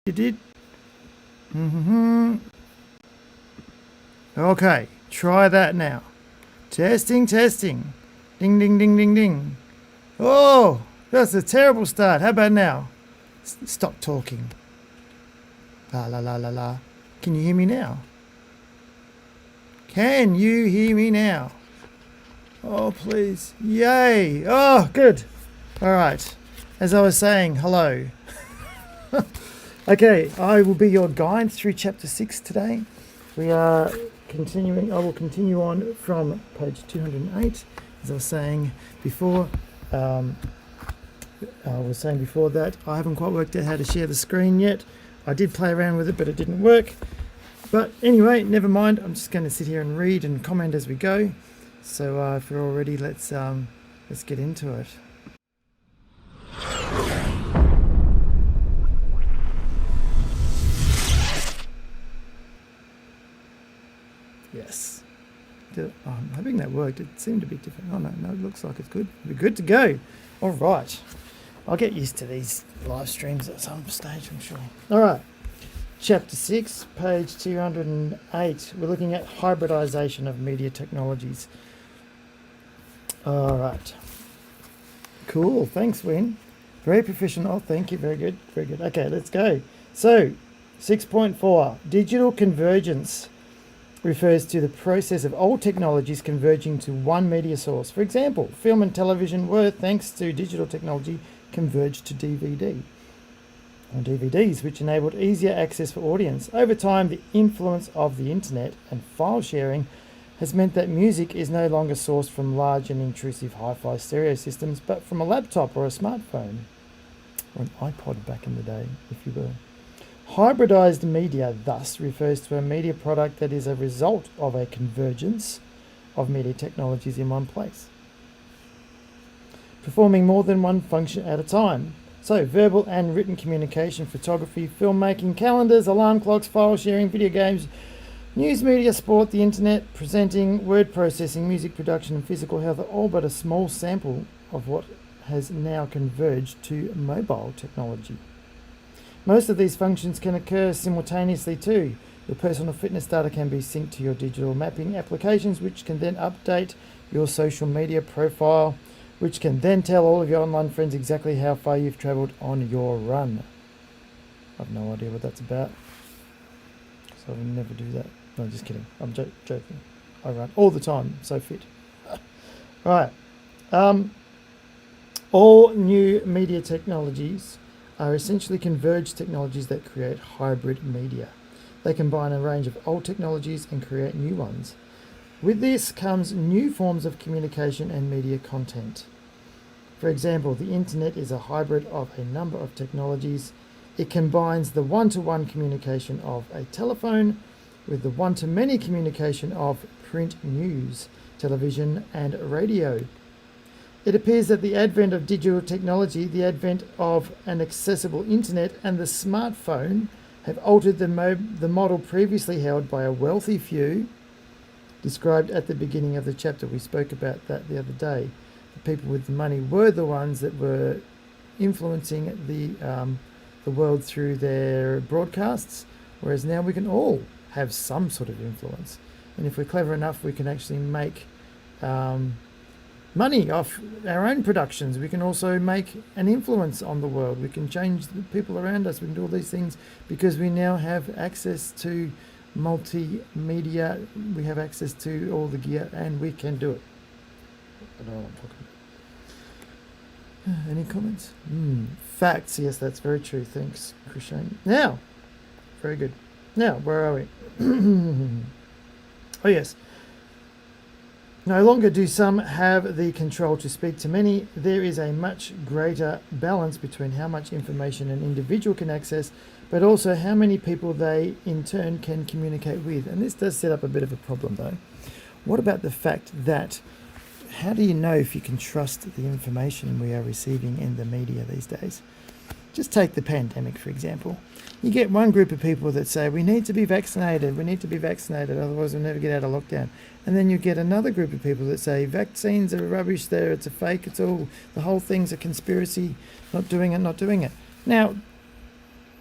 You did? Okay, try that now. Testing. Ding, ding, ding, ding, ding. Oh, that's a terrible start. How about now? Stop talking. La la la la la. Can you hear me now? Can you hear me now? Oh, please. Yay. Oh, good. All right. As I was saying, hello. Okay, I will be your guide through chapter 6 today. We are continuing, I will continue on from page 208. As I was saying before, that I haven't quite worked out how to share the screen yet. I did play around with it, but it didn't work. But anyway, never mind. I'm just going to sit here and read and comment as we go. So if we're all ready, let's get into it. Yes. I'm hoping that worked. It seemed a bit different. Oh no, it looks like it's good. We're good to go. All right. I'll get used to these live streams at some stage, I'm sure. All right. Chapter 6, page 208. We're looking at hybridization of media technologies. All right. Cool. Thanks, Win. Very professional. Thank you. Very good. Very good. Okay, let's go. So, 6.4. Digital convergence refers to the process of all technologies converging to one media source. For example, film and television were, thanks to digital technology, converged to DVD or DVDs, which enabled easier access for audience. Over time, the influence of the internet and file sharing has meant that music is no longer sourced from large and intrusive hi-fi stereo systems, but from a laptop or a smartphone, or an iPod back in the day, if you will. Hybridized media thus refers to a media product that is a result of a convergence of media technologies in one place, performing more than one function at a time. So, verbal and written communication, photography, filmmaking, calendars, alarm clocks, file sharing, video games, news media, sport, the internet, presenting, word processing, music production, and physical health are all but a small sample of what has now converged to mobile technology. Most of these functions can occur simultaneously too. Your personal fitness data can be synced to your digital mapping applications, which can then update your social media profile, which can then tell all of your online friends exactly how far you've travelled on your run. I've no idea what that's about, so I will never do that. No, just kidding. I'm joking. I run all the time, so fit. Right. All new media technologies are essentially converged technologies that create hybrid media. They combine a range of old technologies and create new ones. With this comes new forms of communication and media content. For example, the internet is a hybrid of a number of technologies. It combines the one-to-one communication of a telephone with the one-to-many communication of print news, television, and radio. It appears that the advent of digital technology, the advent of an accessible internet, and the smartphone have altered the model previously held by a wealthy few, described at the beginning of the chapter. We spoke about that the other day. The people with the money were the ones that were influencing the world through their broadcasts, whereas now we can all have some sort of influence. And if we're clever enough, we can actually make money off our own productions. We can also make an influence on the world. We can change the people around us. We can do all these things because we now have access to multimedia. We have access to all the gear and we can do it. I don't know what I'm talking about. Any comments? Facts. Yes, that's very true. Thanks, Christian. Now, very good. Now, where are we? Oh, yes. No longer do some have the control to speak to many. There is a much greater balance between how much information an individual can access, but also how many people they in turn can communicate with. And this does set up a bit of a problem though. What about the fact that how do you know if you can trust the information we are receiving in the media these days? Just take the pandemic, for example. You get one group of people that say, we need to be vaccinated, otherwise we'll never get out of lockdown. And then you get another group of people that say, vaccines are rubbish, it's a fake, the whole thing's a conspiracy, not doing it. Now,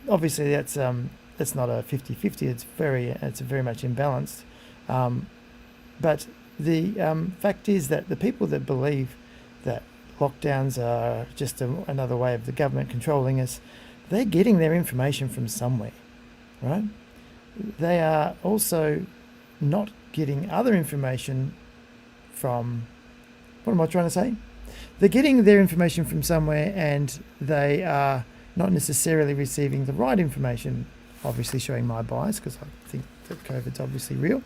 obviously that's not a 50-50. It's very much imbalanced. But the fact is that the people that believe that lockdowns are just another way of the government controlling us, they're getting their information from somewhere, right? They are also not getting other information from, what am I trying to say? They're getting their information from somewhere, and they are not necessarily receiving the right information, obviously showing my bias because I think that COVID's obviously real.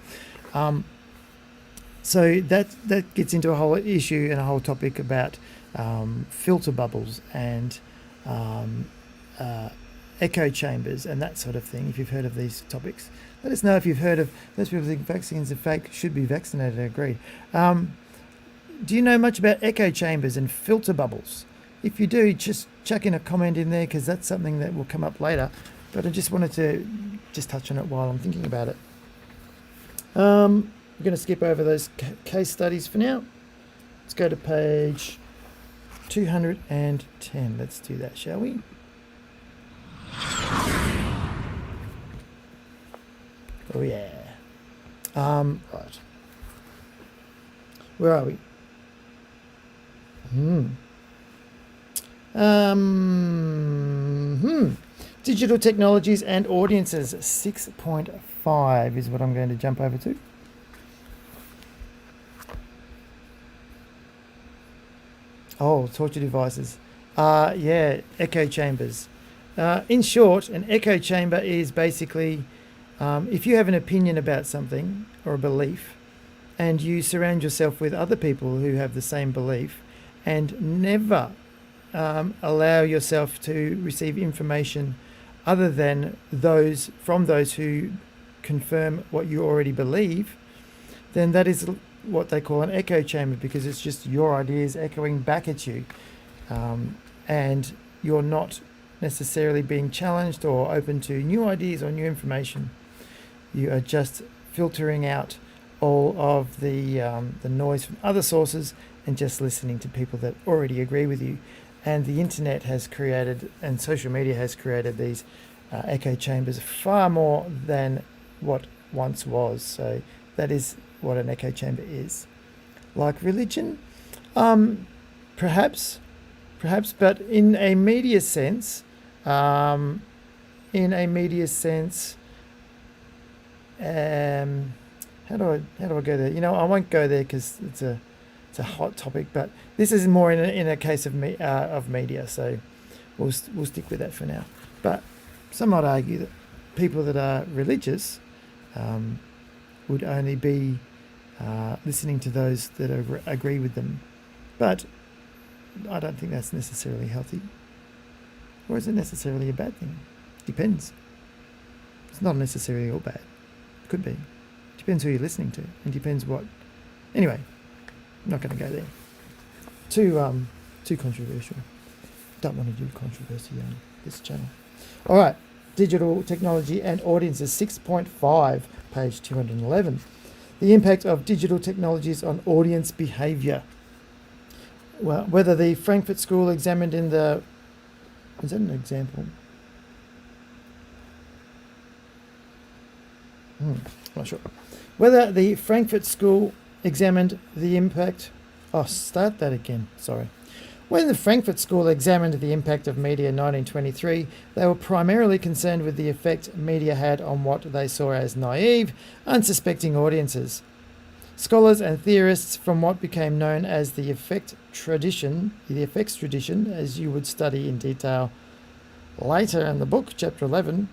So that gets into a whole issue and a whole topic about filter bubbles and echo chambers and that sort of thing. If you've heard of these topics, let us know if you've heard of. Those people think vaccines are fake, should be vaccinated. I agree. Do you know much about echo chambers and filter bubbles? If you do, just chuck in a comment in there, because that's something that will come up later. But I just wanted to just touch on it while I'm thinking about it. We're going to skip over those case studies for now. Let's go to page 210. Let's do that, shall we? Oh yeah. Right. Where are we? Digital technologies and audiences 6.5 is what I'm going to jump over to. Oh, torture devices. Yeah, echo chambers. In short, an echo chamber is basically if you have an opinion about something or a belief, and you surround yourself with other people who have the same belief, and never allow yourself to receive information other than those who confirm what you already believe, then that is what they call an echo chamber, because it's just your ideas echoing back at you, and you're not necessarily being challenged or open to new ideas or new information. You are just filtering out all of the noise from other sources and just listening to people that already agree with you. And the internet has created, and social media has created, these echo chambers far more than what once was. So that is what an echo chamber is. Like religion, perhaps, but in a media sense, how do I go there? I won't go there because it's a hot topic. But this is more in a case of media, so we'll stick with that for now. But some might argue that people that are religious would only be listening to those that agree with them. But I don't think that's necessarily healthy. Or is it necessarily a bad thing? Depends. It's not necessarily all bad. Could be. Depends who you're listening to, and depends what. Anyway, I'm not going to go there. Too controversial. Don't want to do controversy on this channel. All right, digital technology and audiences 6.5, page 211. The impact of digital technologies on audience behaviour. Well, whether the Frankfurt School examined in the. Is that an example? Not sure. Whether the Frankfurt School examined the impact... Oh, start that again. Sorry. When the Frankfurt School examined the impact of media in 1923, they were primarily concerned with the effect media had on what they saw as naive, unsuspecting audiences. Scholars and theorists from what became known as the effects tradition, as you would study in detail later in the book, chapter 11,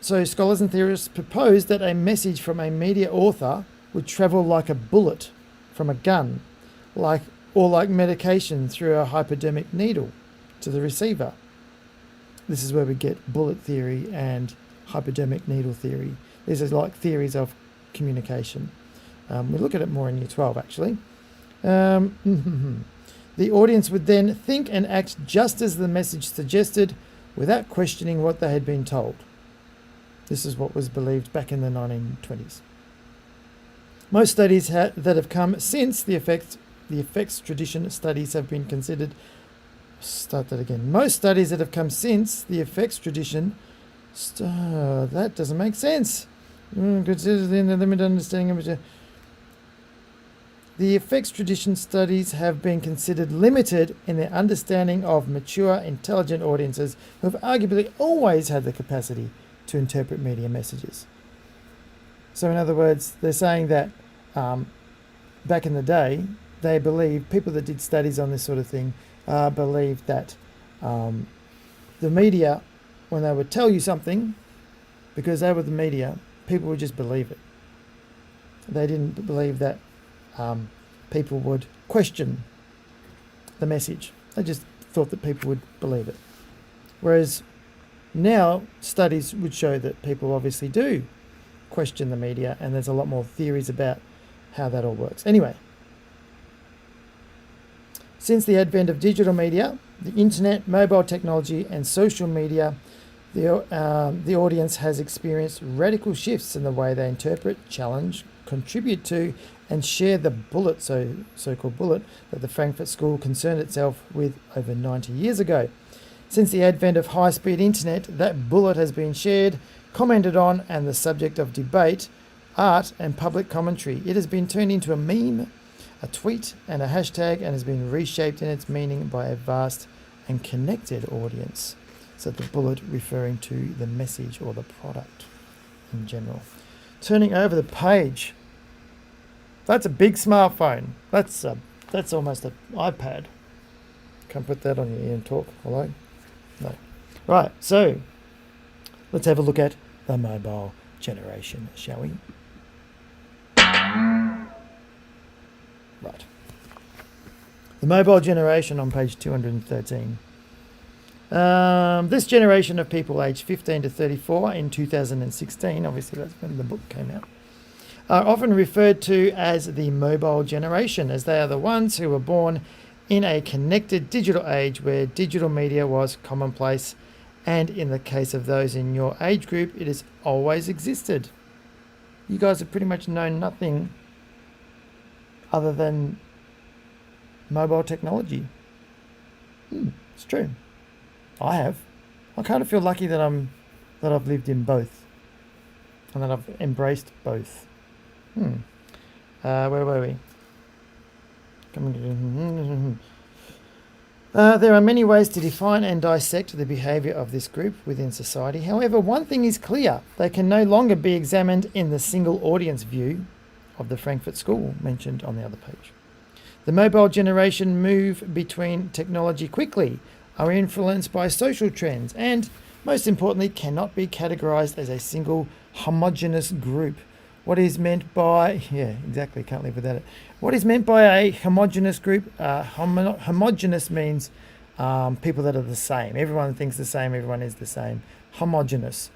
so scholars and theorists proposed that a message from a media author would travel like a bullet from a gun, like medication through a hypodermic needle to the receiver. This is where we get bullet theory and hypodermic needle theory. These are like theories of communication. We look at it more in Year 12, actually. The audience would then think and act just as the message suggested, without questioning what they had been told. This is what was believed back in the 1920s. Most studies that have come since the effects tradition studies have been considered Start that again. Most studies that have come since the effects tradition, that doesn't make sense. Consider the limited understanding of it. The effects tradition studies have been considered limited in their understanding of mature, intelligent audiences who have arguably always had the capacity to interpret media messages. So in other words, they're saying that back in the day, they believed, people that did studies on this sort of thing, believed that the media, when they would tell you something, because they were the media, people would just believe it. They didn't believe that people would question the message. They just thought that people would believe it. Whereas now studies would show that people obviously do question the media, and there's a lot more theories about how that all works. Anyway, since the advent of digital media, the internet, mobile technology, and social media, the audience has experienced radical shifts in the way they interpret, challenge, contribute to, and share the bullet, so-called bullet, that the Frankfurt School concerned itself with over 90 years ago. Since the advent of high-speed internet, that bullet has been shared, commented on, and the subject of debate, art, and public commentary. It has been turned into a meme, a tweet, and a hashtag, and has been reshaped in its meaning by a vast and connected audience. So the bullet referring to the message or the product in general. Turning over the page. That's a big smartphone. That's almost an iPad. Can't put that on your ear and talk. Hello? No. Right, so let's have a look at the mobile generation, shall we? Right. The mobile generation on page 213. This generation of people aged 15 to 34 in 2016, obviously that's when the book came out, are often referred to as the mobile generation, as they are the ones who were born in a connected digital age where digital media was commonplace, and in the case of those in your age group, it has always existed. You guys have pretty much known nothing other than mobile technology. It's true. I have. I kind of feel lucky that I've lived in both, and that I've embraced both. Where were we? There are many ways to define and dissect the behaviour of this group within society. However, one thing is clear: they can no longer be examined in the single audience view of the Frankfurt School mentioned on the other page. The mobile generation move between technology quickly, are influenced by social trends, and, most importantly, cannot be categorised as a single homogeneous group. What is meant by... Yeah, exactly, can't live without it. What is meant by a homogeneous group? Homogeneous means people that are the same. Everyone thinks the same, everyone is the same. Homogeneous.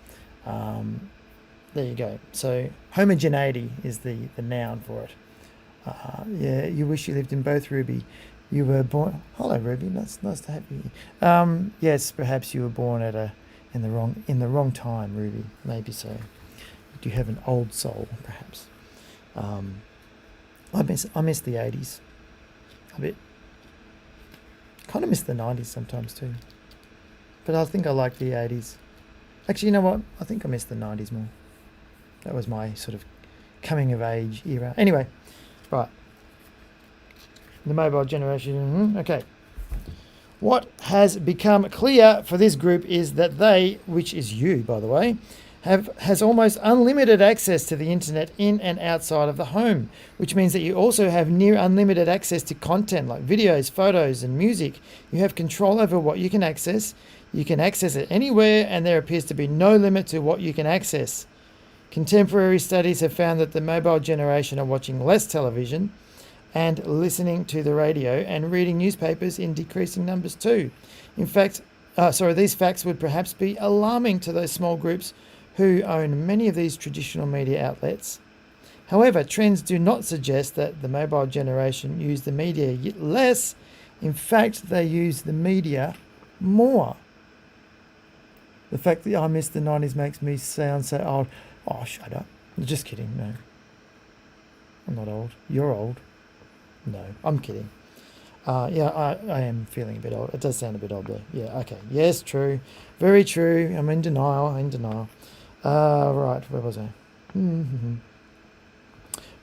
There you go. So homogeneity is the noun for it. Yeah, you wish you lived in both, Ruby. You were born... Hello, Ruby. Nice to have you here. Yes, perhaps you were born in the wrong time, Ruby. Maybe so. You have an old soul, perhaps. I miss the 80s a bit. Kind of miss the 90s sometimes too. But I think I like the 80s. Actually, you know what? I think I miss the 90s more. That was my sort of coming of age era. Anyway, right. The mobile generation. Okay. What has become clear for this group is that they, which is you, by the way, has almost unlimited access to the internet in and outside of the home, which means that you also have near unlimited access to content like videos, photos, and music. You have control over what you can access. You can access it anywhere, and there appears to be no limit to what you can access. Contemporary studies have found that the mobile generation are watching less television and listening to the radio and reading newspapers in decreasing numbers too. In fact, these facts would perhaps be alarming to those small groups who own many of these traditional media outlets. However, trends do not suggest that the mobile generation use the media less. In fact, they use the media more. The fact that I miss the 90s makes me sound so old. Oh, shut up. Just kidding, no. I'm not old. You're old. No, I'm kidding. Yeah, I am feeling a bit old. It does sound a bit old there. Yeah, okay. Yes, true. Very true. I'm in denial. In denial. Right, where was I?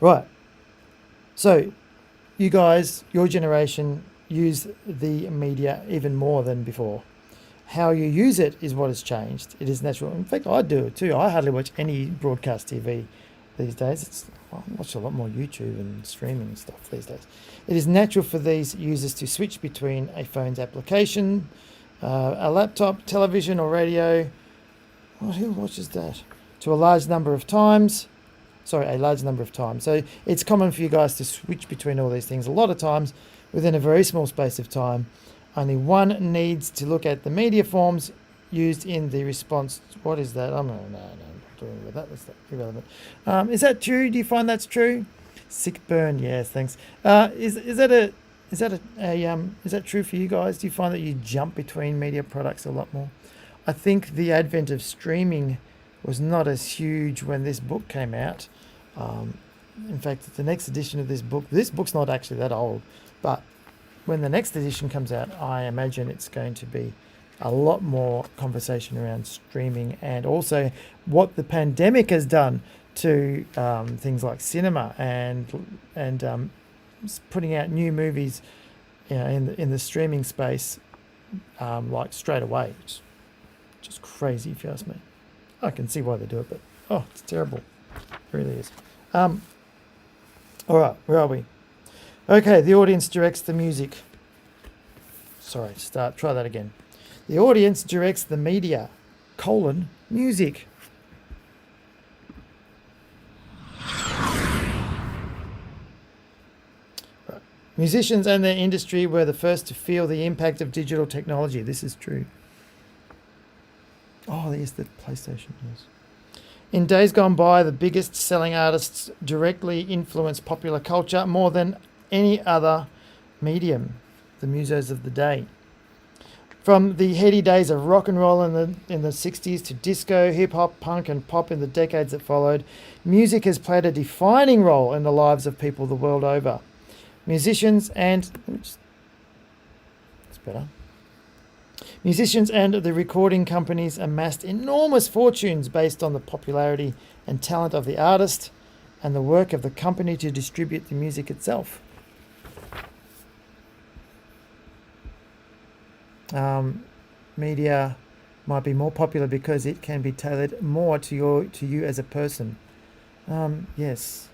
Right. So, you guys, your generation, use the media even more than before. How you use it is what has changed. It is natural. In fact, I do it too. I hardly watch any broadcast TV these days. I watch a lot more YouTube and streaming stuff these days. It is natural for these users to switch between a phone's application, a laptop, television, or radio. Who watches that? To a large number of times. A large number of times. So it's common for you guys to switch between all these things a lot of times within a very small space of time. Only one needs to look at the media forms used in the response. What is that? Oh, no, I'm not doing with that. That's irrelevant. Is that true? Do you find that's true? Sick burn. Yes, thanks. Is that true for you guys? Do you find that you jump between media products a lot more? I think the advent of streaming was not as huge when this book came out. In fact, the next edition of this book's not actually that old, but when the next edition comes out, I imagine it's going to be a lot more conversation around streaming and also what the pandemic has done to things like cinema and putting out new movies, in the streaming space, like straight away. It's just crazy if you ask me. I can see why they do it, but it's terrible. It really is. All right, where are we? Okay, the audience directs the music. Try that again. The audience directs the media, music. Right. Musicians and their industry were the first to feel the impact of digital technology. This is true. Oh, there's the PlayStation, yes. In days gone by, the biggest selling artists directly influenced popular culture more than any other medium, the musos of the day. From the heady days of rock and roll in the 60s to disco, hip-hop, punk and pop in the decades that followed, music has played a defining role in the lives of people the world over. Musicians and the recording companies amassed enormous fortunes based on the popularity and talent of the artist and the work of the company to distribute the music itself. Media might be more popular because it can be tailored more to you as a person. Yes,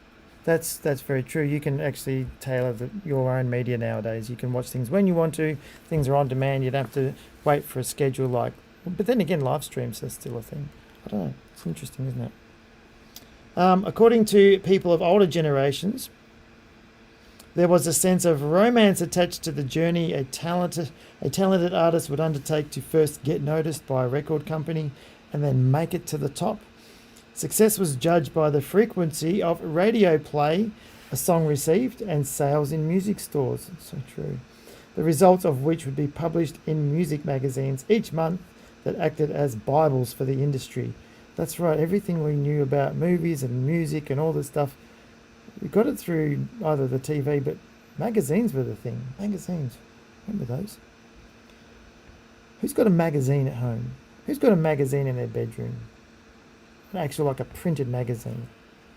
that's very true. You can actually tailor your own media nowadays. You can watch things when you want to. Things are on demand. You don't have to wait for a schedule but then again, live streams are still a thing. I don't know. It's interesting, isn't it? According to people of older generations, there was a sense of romance attached to the journey a talented artist would undertake to first get noticed by a record company and then make it to the top. Success was judged by the frequency of radio play a song received and sales in music stores. It's so true. The results of which would be published in music magazines each month that acted as Bibles for the industry. That's right, everything we knew about movies and music and all this stuff, we got it through either the TV, but magazines were the thing. Magazines, remember those? Who's got a magazine at home? Who's got a magazine in their bedroom? Actually, like a printed magazine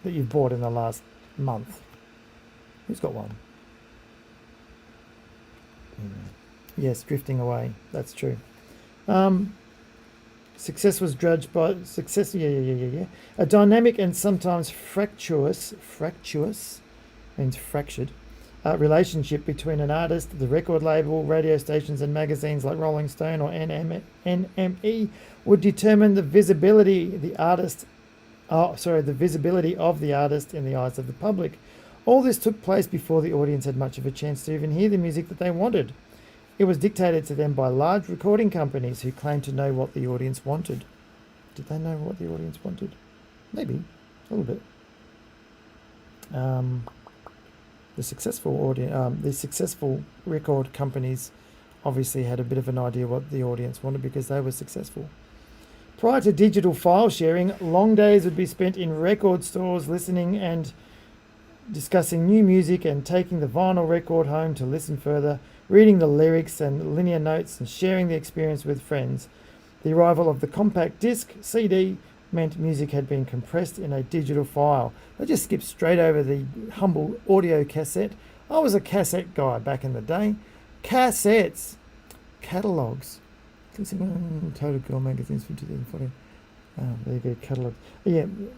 that you've bought in the last month. Who's got one? Yes, drifting away. That's true. Success was judged by success. Yeah. A dynamic and sometimes fractious means fractured relationship between an artist, the record label, radio stations, and magazines like Rolling Stone or NME would determine the visibility of the artist in the eyes of the public. All this took place before the audience had much of a chance to even hear the music that they wanted. It was dictated to them by large recording companies who claimed to know what the audience wanted. Did they know what the audience wanted? Maybe, a little bit. The successful record companies obviously had a bit of an idea what the audience wanted because they were successful. Prior to digital file sharing, long days would be spent in record stores listening and discussing new music and taking the vinyl record home to listen further reading the lyrics and linear notes and sharing the experience with friends. The arrival of the compact disc, CD, meant music had been compressed in a digital file. They just skipped straight over the humble audio cassette. I was a cassette guy back in the day. Cassettes. Catalogues. Total Girl magazines from 2014. There you go, catalogues. Yeah, I'm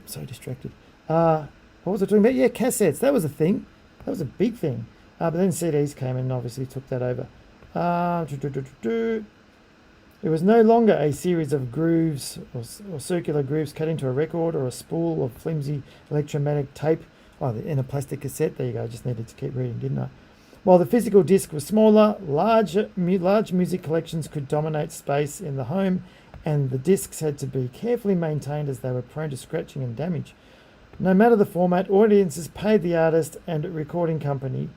so distracted. What was I talking about? Yeah, cassettes. That was a thing. That was a big thing. But then CDs came and obviously took that over. It was no longer a series of grooves or circular grooves cut into a record or a spool of flimsy electromagnetic tape. Oh, in a plastic cassette. There you go. I just needed to keep reading, didn't I? While the physical disc was smaller, large music collections could dominate space in the home, and the discs had to be carefully maintained as they were prone to scratching and damage. No matter the format, audiences paid the artist and recording company,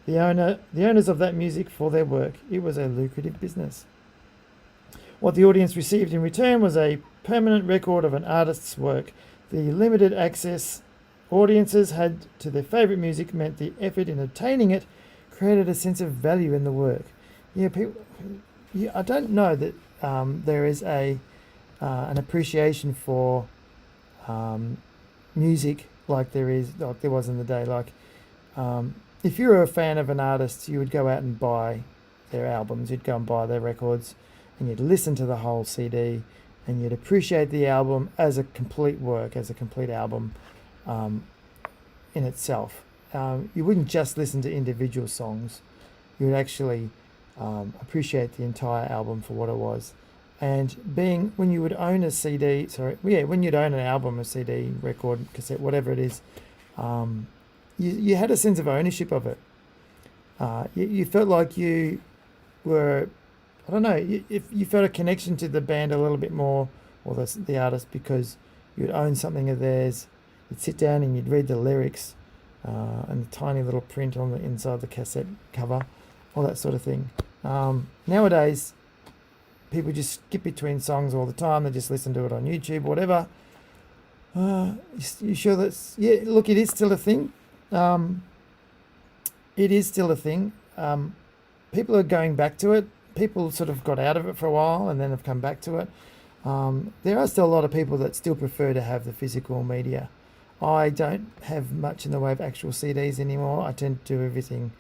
the owners of that music, for their work. It was a lucrative business. What the audience received in return was a permanent record of an artist's work. The limited access audiences had to their favourite music meant the effort in obtaining it created a sense of value in the work. Yeah, people. Yeah, I don't know that there is an appreciation for music like there was in the day. Like, if you were a fan of an artist, you would go out and buy their albums. You'd go and buy their records, and you'd listen to the whole CD, and you'd appreciate the album as a complete work, as a complete album in itself. You wouldn't just listen to individual songs. You would actually appreciate the entire album for what it was. And when you would own a CD, when you'd own an album, a CD, record, cassette, whatever it is, you had a sense of ownership of it. You felt like you were, I don't know, if you felt a connection to the band a little bit more, or the artist, because you'd own something of theirs. You'd sit down and you'd read the lyrics and the tiny little print on the inside the cassette cover, all that sort of thing. Nowadays, people just skip between songs all the time. They just listen to it on YouTube, whatever. You sure that's... Yeah, look, it is still a thing. It is still a thing. People are going back to it. People sort of got out of it for a while and then have come back to it. There are still a lot of people that still prefer to have the physical media. I don't have much in the way of actual CDs anymore. I tend to do everything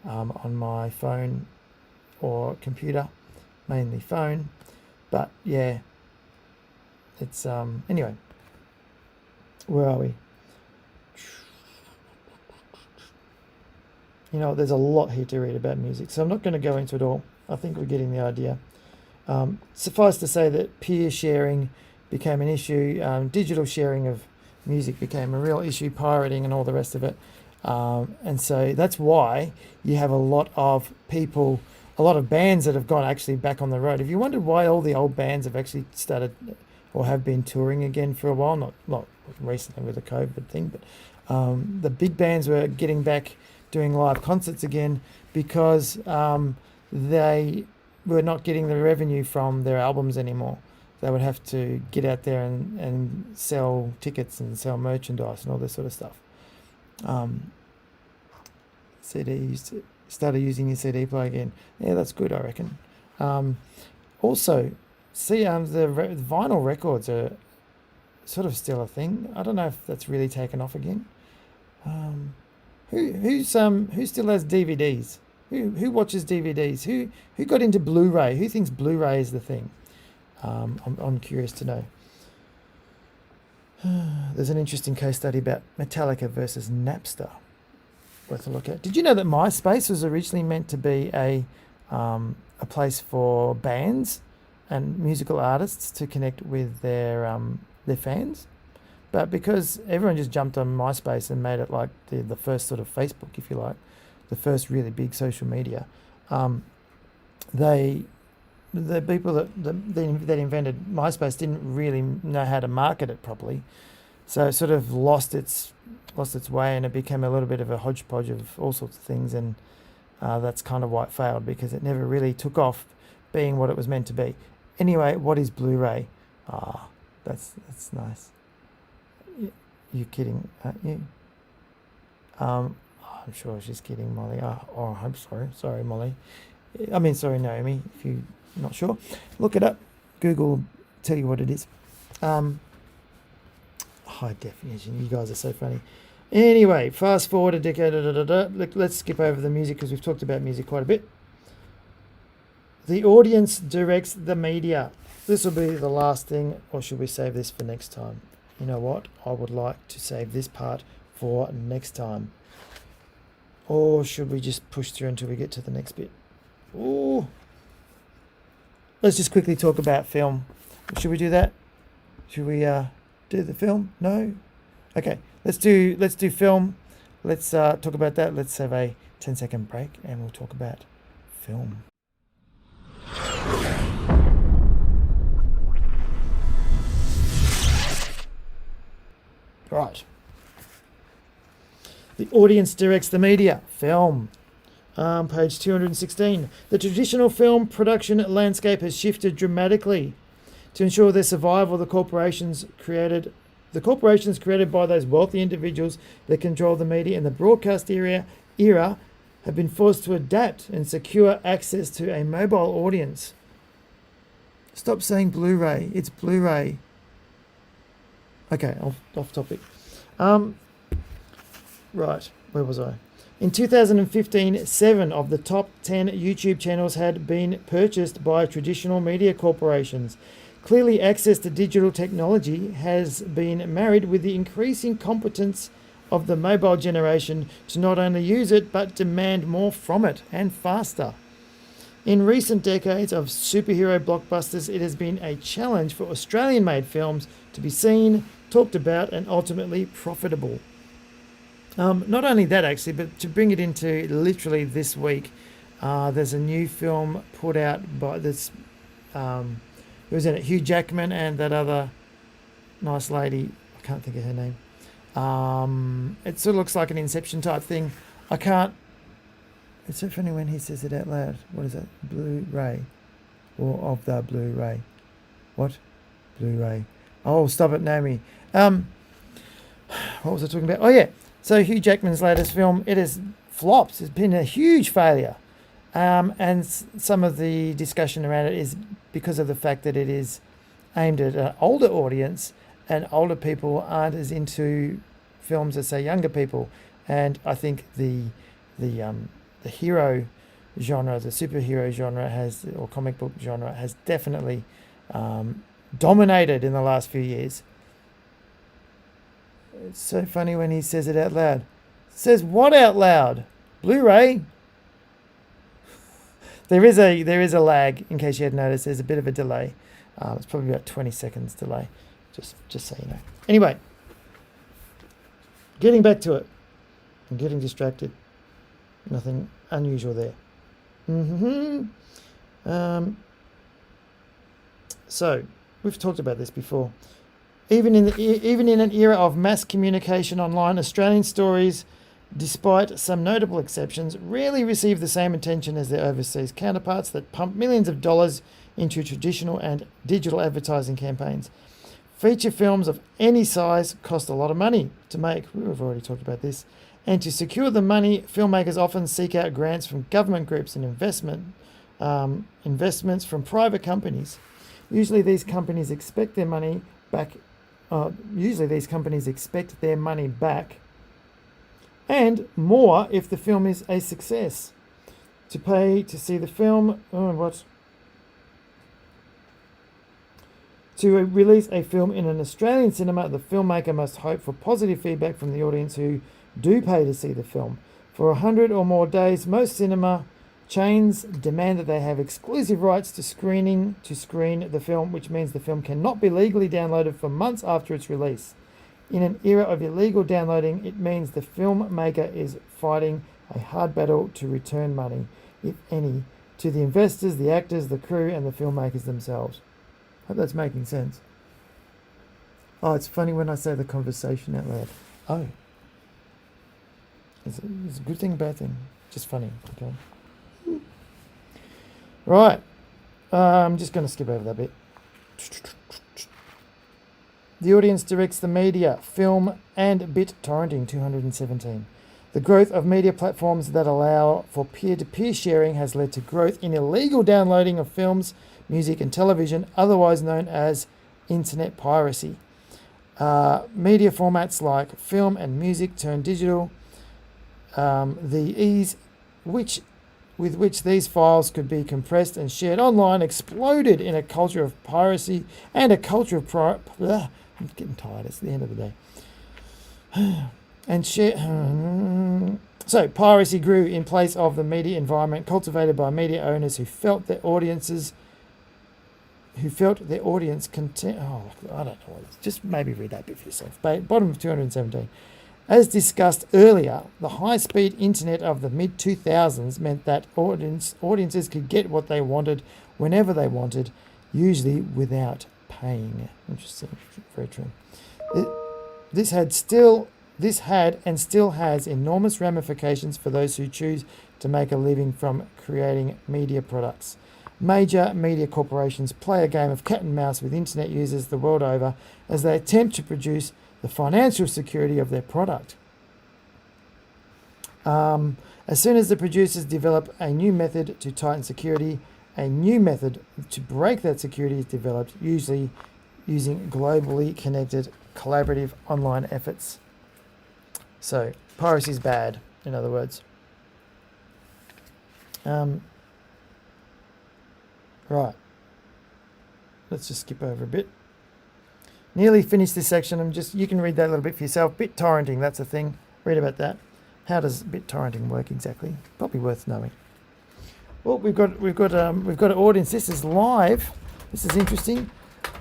on my phone or computer, mainly phone. But yeah, it's anyway. Where are we? You know, there's a lot here to read about music, so I'm not going to go into it all. I think we're getting the idea. Suffice to say that peer sharing became an issue. Digital sharing of music became a real issue, pirating and all the rest of it. And so that's why you have a lot of people, a lot of bands that have gone actually back on the road. Have you wondered why all the old bands have actually started or have been touring again for a while? Not recently with the COVID thing, but the big bands were getting back doing live concerts again because they were not getting the revenue from their albums anymore. They would have to get out there and sell tickets and sell merchandise and all this sort of stuff. Started using your CD player again. Yeah, that's good, I reckon. Also, see, the vinyl records are sort of still a thing. I don't know if that's really taken off again. Who still has DVDs? Who watches DVDs? Who got into Blu-ray? Who thinks Blu-ray is the thing? I'm curious to know. There's an interesting case study about Metallica versus Napster. Worth a look at. Did you know that MySpace was originally meant to be a place for bands and musical artists to connect with their fans? But because everyone just jumped on MySpace and made it like the first sort of Facebook, if you like, the first really big social media, the people that invented MySpace didn't really know how to market it properly, so it sort of lost its way, and it became a little bit of a hodgepodge of all sorts of things, and that's kind of why it failed, because it never really took off being what it was meant to be. Anyway, what is Blu-ray? That's nice. You're kidding, aren't you? I'm sure she's kidding, Molly. I'm sorry. Sorry, Molly. Sorry, Naomi, if you're not sure. Look it up. Google will tell you what it is. High definition. You guys are so funny. Anyway, fast forward a decade. Let's skip over the music because we've talked about music quite a bit. The audience directs the media. This will be the last thing, or should we save this for next time? You know what? I would like to save this part for next time. Or should we just push through until we get to the next bit? Ooh. Let's just quickly talk about film. Should we do that? Should we do the film? No? Okay, let's do film. Let's talk about that. Let's have a 10-second break and we'll talk about film. Right. The audience directs the media. Film. Page 216. The traditional film production landscape has shifted dramatically. To ensure their survival, the corporations created by those wealthy individuals that control the media in the broadcast era have been forced to adapt and secure access to a mobile audience. Stop saying Blu-ray. It's Blu-ray. Okay, off topic. Right, where was I? In 2015, 7 of the top 10 YouTube channels had been purchased by traditional media corporations. Clearly, access to digital technology has been married with the increasing competence of the mobile generation to not only use it, but demand more from it and faster. In recent decades of superhero blockbusters, it has been a challenge for Australian-made films to be seen, talked about, and ultimately profitable. Not only that, actually, but to bring it into literally this week, there's a new film put out by this... who was in it? Hugh Jackman and that other nice lady. I can't think of her name. It sort of looks like an Inception type thing. I can't... It's so funny when he says it out loud. What is that? Blu-ray. Or of the Blu-ray. What? Blu-ray. Oh, stop it, Naomi. What was I talking about? Oh, yeah. So Hugh Jackman's latest film, it has flopped. It's been a huge failure. And some of the discussion around it is because of the fact that it is aimed at an older audience, and older people aren't as into films as, say, younger people. And I think the hero genre, the superhero genre or comic book genre has definitely dominated in the last few years. It's so funny when he says it out loud. Says what out loud? Blu-ray? There is a lag, in case you hadn't noticed. There's a bit of a delay. It's probably about 20 seconds delay, just so you know. Anyway, getting back to it. I'm getting distracted. Nothing unusual there. So, we've talked about this before. Even in an era of mass communication online, Australian stories, despite some notable exceptions, rarely receive the same attention as their overseas counterparts that pump millions of dollars into traditional and digital advertising campaigns. Feature films of any size cost a lot of money to make. We've already talked about this. And to secure the money, filmmakers often seek out grants from government groups and investments from private companies. Usually these companies expect their money back. And more if the film is a success. To pay to see the film, to release a film in an Australian cinema, the filmmaker must hope for positive feedback from the audience who do pay to see the film. For 100 or more days, most cinema chains demand that they have exclusive rights to screen the film, which means the film cannot be legally downloaded for months after its release. In an era of illegal downloading, it means the filmmaker is fighting a hard battle to return money, if any, to the investors, the actors, the crew, and the filmmakers themselves. Hope that's making sense. Oh, it's funny when I say the conversation out loud. Oh. It's a good thing, bad thing. Just funny, okay? Right. I'm just going to skip over that bit. The audience directs the media, film and bit torrenting, 217. The growth of media platforms that allow for peer-to-peer sharing has led to growth in illegal downloading of films, music, and television, otherwise known as internet piracy. Media formats like film and music turn digital. The ease with which these files could be compressed and shared online exploded in a culture of piracy and a culture of I'm getting tired. It's the end of the day. So piracy grew in place of the media environment cultivated by media owners who felt their audience content. Oh, I don't know. Just maybe read that bit for yourself. Bottom of 217. As discussed earlier, the high-speed internet of the mid-2000s meant that audiences could get what they wanted whenever they wanted, usually without paying. Interesting. Very true. This had and still has enormous ramifications for those who choose to make a living from creating media products. Major media corporations play a game of cat and mouse with internet users the world over as they attempt to produce the financial security of their product. As soon as the producers develop a new method to tighten security, a new method to break that security is developed, usually using globally connected collaborative online efforts. So piracy is bad, in other words. Right. Let's just skip over a bit. Nearly finished this section. You can read that a little bit for yourself. BitTorrenting, that's a thing. Read about that. How does BitTorrenting work exactly? Probably worth knowing. Well, we've got an audience. This is live. This is interesting.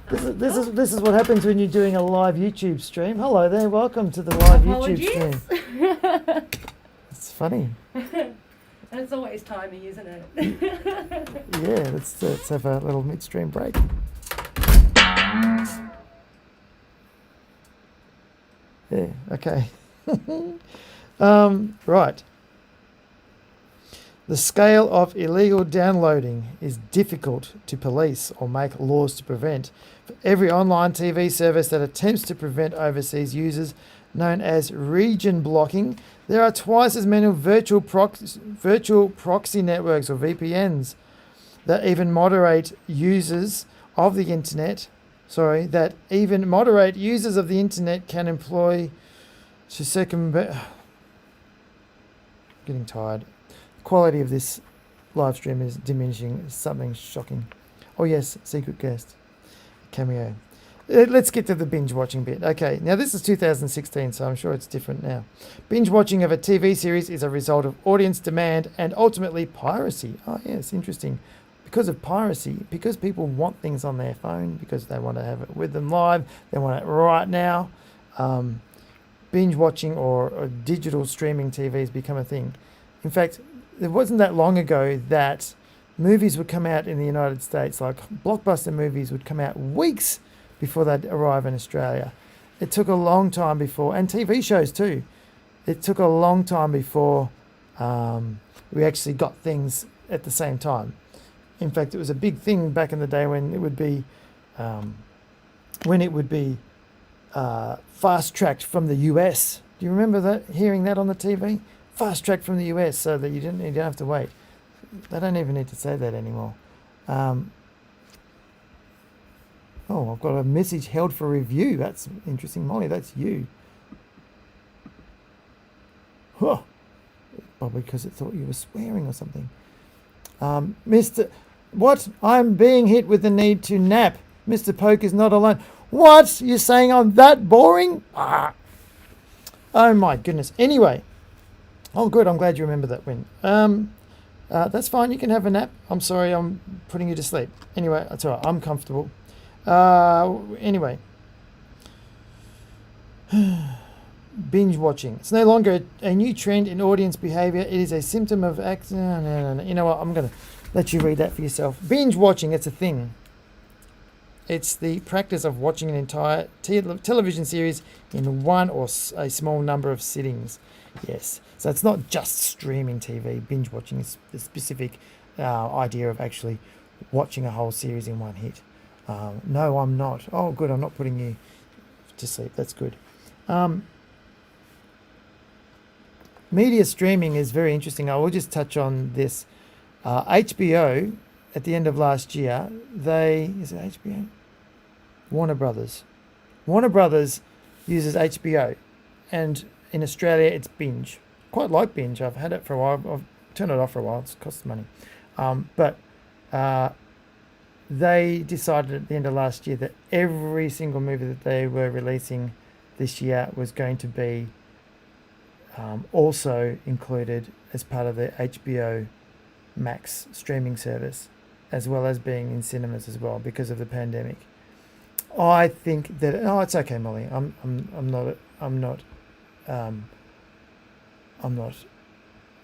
This is what happens when you're doing a live YouTube stream. Hello there. Welcome to the live YouTube stream. It's funny. It's always timing, isn't it? Yeah. Let's have a little midstream break. Yeah, okay. Right. The scale of illegal downloading is difficult to police or make laws to prevent. For every online TV service that attempts to prevent overseas users, known as region blocking, there are twice as many virtual proxy networks or VPNs that even moderate users of the internet can employ to circumvent. Getting tired. The quality of this live stream is diminishing. Something shocking. Oh yes, secret guest, cameo. Let's get to the binge watching bit. Okay, now this is 2016, so I'm sure it's different now. Binge watching of a TV series is a result of audience demand and ultimately piracy. Oh yes, interesting. Because of piracy, because people want things on their phone, because they want to have it with them live, they want it right now. Binge watching or digital streaming TV has become a thing. In fact, it wasn't that long ago that movies would come out in the United States, like blockbuster movies would come out weeks before they'd arrive in Australia. It took a long time before, and TV shows too. It took a long time before we actually got things at the same time. In fact, it was a big thing back in the day when it would be fast-tracked from the US. Do you remember that? Hearing that on the TV? Fast-tracked from the US so that you don't have to wait. They don't even need to say that anymore. I've got a message held for review. That's interesting. Molly, that's you. Huh. Probably because it thought you were swearing or something. What? I'm being hit with the need to nap. Mr. Poke is not alone. What? You're saying I'm that boring? Ah. Oh my goodness. Anyway. Oh good, I'm glad you remember that win. That's fine, you can have a nap. I'm sorry I'm putting you to sleep. Anyway, that's all right, I'm comfortable. Anyway. Binge watching. It's no longer a new trend in audience behavior. It is a symptom of No. You know what? I'm going to let you read that for yourself. Binge watching, it's a thing. It's the practice of watching an entire television series in one or a small number of sittings. Yes. So it's not just streaming TV. Binge watching is the specific idea of actually watching a whole series in one hit. No, I'm not. Oh, good. I'm not putting you to sleep. That's good. media streaming is very interesting. I will just touch on this. HBO, at the end of last year, is it HBO? Warner Brothers. Warner Brothers uses HBO, and in Australia it's Binge. Quite like Binge. I've had it for a while. I've turned it off for a while. It costs money. But they decided at the end of last year that every single movie that they were releasing this year was going to be also included as part of the HBO Max streaming service, as well as being in cinemas as well because of the pandemic. I think that it's okay, Molly. I'm not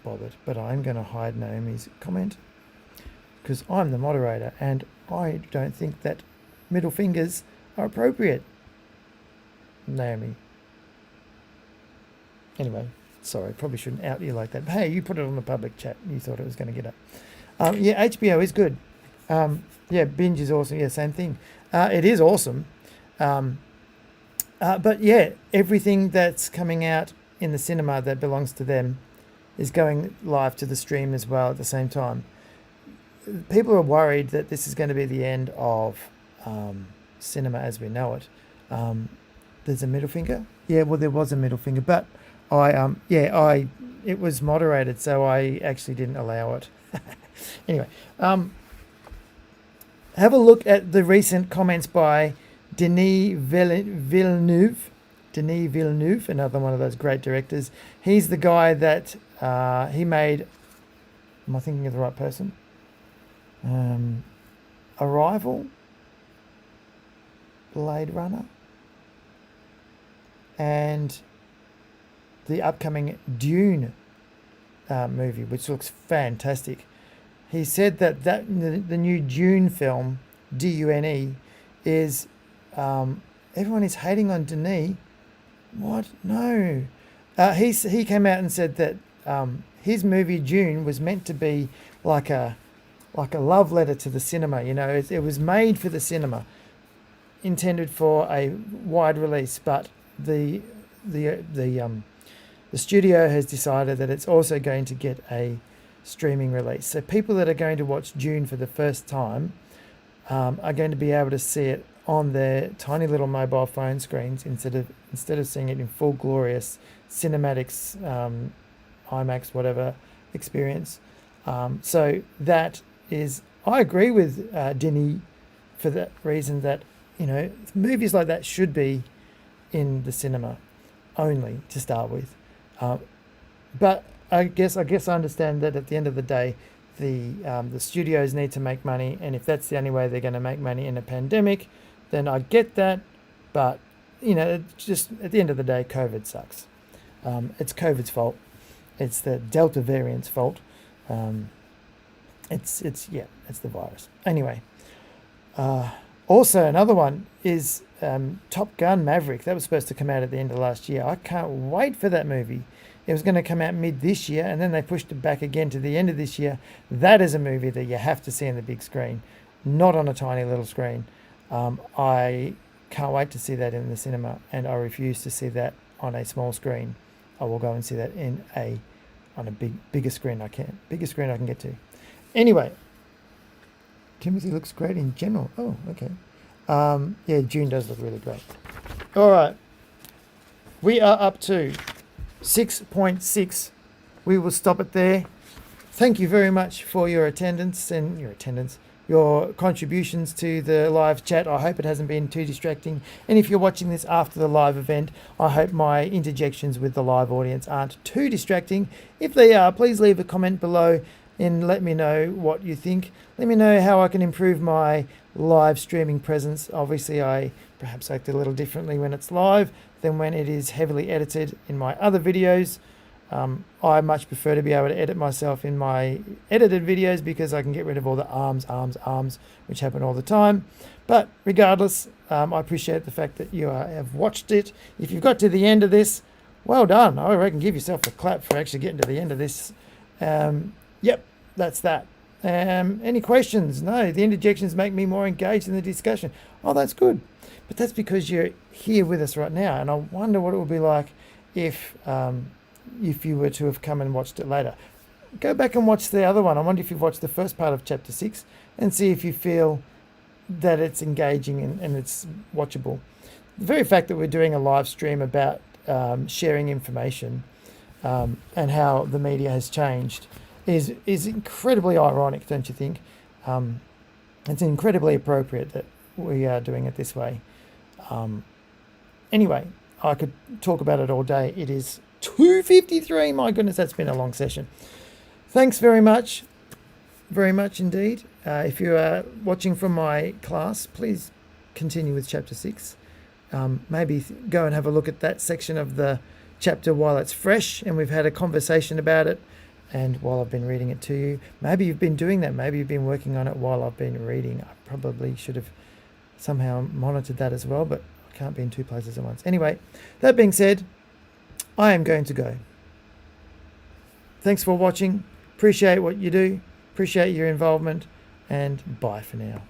bothered, but I'm going to hide Naomi's comment because I'm the moderator and I don't think that middle fingers are appropriate. Naomi. Anyway, sorry, probably shouldn't out you like that. But hey, you put it on the public chat. You thought it was going to get up. Yeah, HBO is good. Yeah, Binge is awesome. Yeah, same thing. It is awesome. But yeah, everything that's coming out in the cinema that belongs to them is going live to the stream as well at the same time. People are worried that this is going to be the end of cinema as we know it. There's a middle finger. Yeah, well, there was a middle finger, but it was moderated, so I actually didn't allow it. Anyway, have a look at the recent comments by Denis Villeneuve. Denis Villeneuve, another one of those great directors. He's the guy that he made. Am I thinking of the right person? Arrival, Blade Runner, and the upcoming Dune movie, which looks fantastic. He said that the new Dune film, Dune, is everyone is hating on Denis. What? No. He came out and said that his movie Dune was meant to be like a love letter to the cinema. You know, it was made for the cinema, intended for a wide release, but the studio has decided that it's also going to get a streaming release. So people that are going to watch Dune for the first time are going to be able to see it on their tiny little mobile phone screens instead of seeing it in full glorious cinematics, IMAX, whatever experience. So that is, I agree with Denis for that reason that, you know, movies like that should be in the cinema only to start with. But I guess I understand that at the end of the day, the studios need to make money, and if that's the only way they're going to make money in a pandemic, then I get that. But you know, just at the end of the day, COVID sucks. It's COVID's fault. It's the Delta variant's fault. It's the virus. Anyway, also another one is Top Gun Maverick. That was supposed to come out at the end of last year. I can't wait for that movie. It was going to come out mid this year, and then they pushed it back again to the end of this year. That is a movie that you have to see on the big screen, not on a tiny little screen. I can't wait to see that in the cinema, and I refuse to see that on a small screen. I will go and see that on a bigger screen I can. Biggest screen I can get to. Anyway, Timothy looks great in general. Oh, okay. Yeah, June does look really great. All right. We are up to 6.6. We will stop it there. Thank you very much for your attendance, your contributions to the live chat. I hope it hasn't been too distracting. And if you're watching this after the live event, I hope my interjections with the live audience aren't too distracting. If they are, please leave a comment below and let me know what you think. Let me know how I can improve my live streaming presence. Obviously, I perhaps act a little differently when it's live than when it is heavily edited in my other videos. I much prefer to be able to edit myself in my edited videos because I can get rid of all the arms, which happen all the time. But regardless, I appreciate the fact that you have watched it. If you've got to the end of this, well done. I reckon give yourself a clap for actually getting to the end of this. Yep, that's that. Any questions? No, the interjections make me more engaged in the discussion. Oh, that's good. But that's because you're here with us right now, and I wonder what it would be like if if you were to have come and watched it later. Go back and watch the other one. I wonder if you've watched the first part of chapter 6 and see if you feel that it's engaging and it's watchable. The very fact that we're doing a live stream about sharing information and how the media has changed is incredibly ironic, don't you think? It's incredibly appropriate that we are doing it this way. Anyway, I could talk about it all day. It is 2:53. My goodness, that's been a long session. Thanks very much indeed. If you are watching from my class, please continue with chapter 6. Maybe go and have a look at that section of the chapter while it's fresh and we've had a conversation about it, and while I've been reading it to you. Maybe you've been doing that. Maybe you've been working on it while I've been reading. I probably should have somehow monitored that as well, but I can't be in two places at once. Anyway, that being said, I am going to go. Thanks for watching. Appreciate what you do. Appreciate your involvement, and bye for now.